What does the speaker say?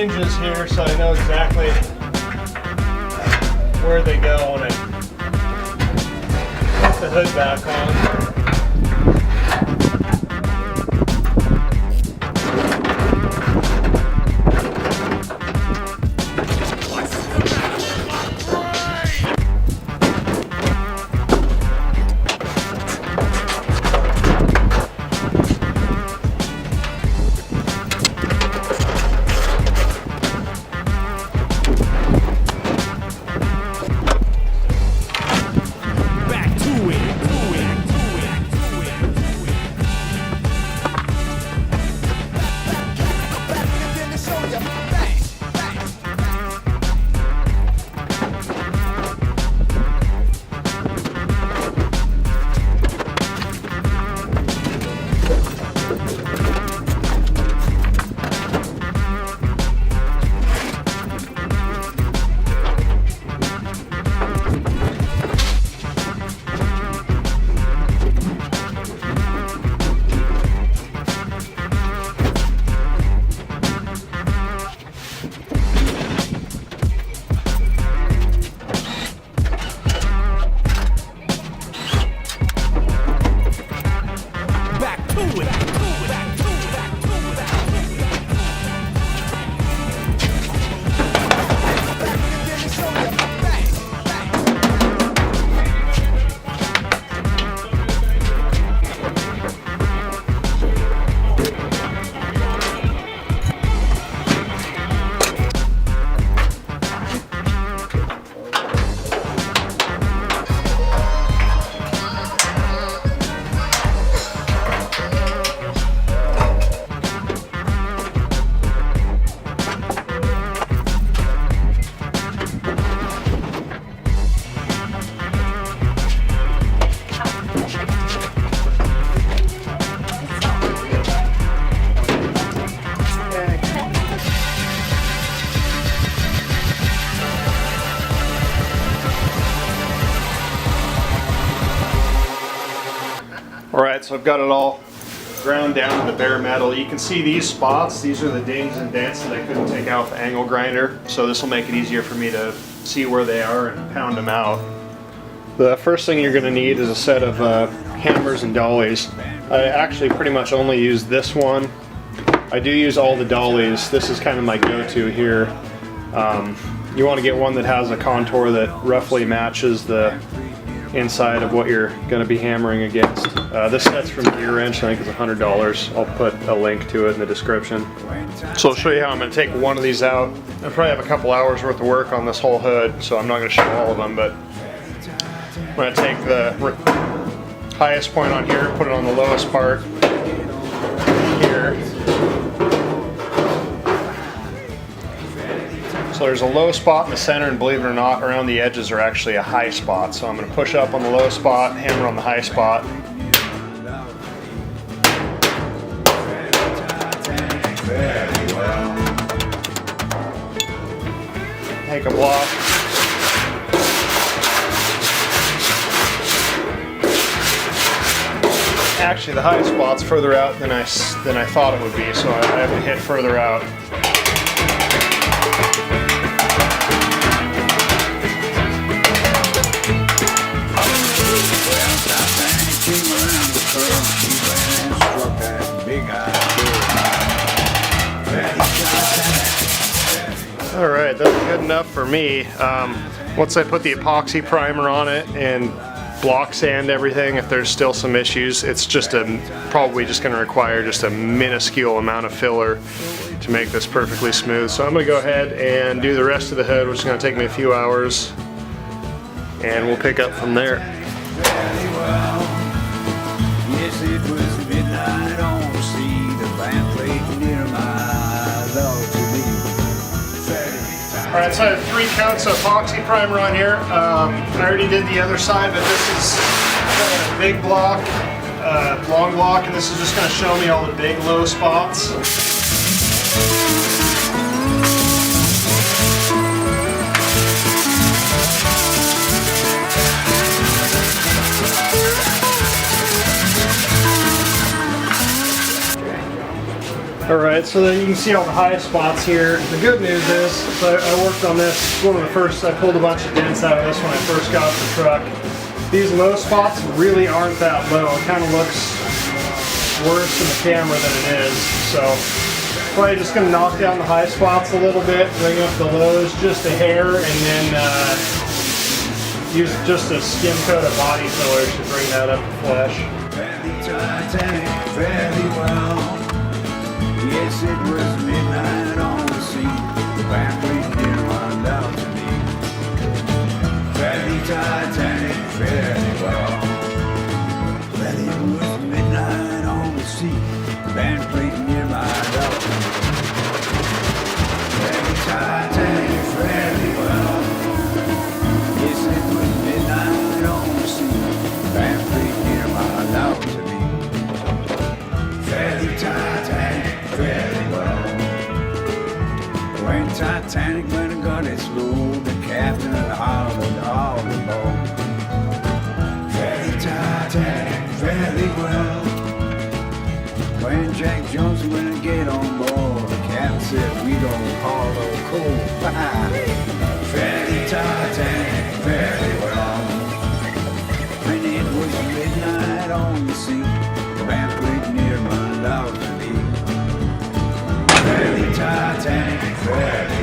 hinges here so I know exactly where they go when I put the hood back on. Alright, so I've got it all ground down to the bare metal. You can see these spots, these are the dings and dents that I couldn't take out with the angle grinder, so this will make it easier for me to see where they are and pound them out. The first thing you're going to need is a set of hammers and dollies. I actually pretty much only use this one. I do use all the dollies. This is kind of my go-to here. You want to get one that has a contour that roughly matches the inside of what you're going to be hammering against. This set's from Gear Wrench, I think it's $100. I'll put a link to it in the description. So I'll show you how I'm going to take one of these out. I probably have a couple hours worth of work on this whole hood, so I'm not going to show all of them, but I'm going to take the highest point on here, put it on the lowest part here. So there's a low spot in the center, and believe it or not, around the edges are actually a high spot. So I'm going to push up on the low spot, hammer on the high spot. Take a block. Actually, the high spot's further out than I thought it would be, so I have to hit further out. Alright, that's good enough for me. Once I put the epoxy primer on it and block sand everything, if there's still some issues, it's just probably just going to require just a minuscule amount of filler to make this perfectly smooth. So I'm going to go ahead and do the rest of the hood, which is going to take me a few hours, and we'll pick up from there. Alright, so I have 3 counts of epoxy primer on here. I already did the other side, but this is a big block, long block, and this is just going to show me all the big low spots. Alright, so then you can see all the high spots here. The good news is, so I worked on this, one of the first, I pulled a bunch of dents out of this when I first got the truck. These low spots really aren't that low. It kind of looks worse in the camera than it is. So, probably just going to knock down the high spots a little bit, bring up the lows just a hair, and then use just a skim coat of body filler to bring that up to flesh. Titanic, fairly well. Yes, it was midnight on the sea. The band near run down to me. Fairly Titanic, fairly well. Well, it was midnight on the sea. The band played near my balcony. Fairly Titanic, fairly well. Yes, it was midnight on the sea. The band played near my balcony. Fairly Titanic, fairly well. When Titanic went and got its load, the captain hollered all alone. Fairly Titanic, fairly well. When Jack Johnson went and get on board, the captain said we don't haul no coal. Fairly Titanic, fairly well. When it was midnight on the sea, the band played near my balcony. Fairly Titanic, fairly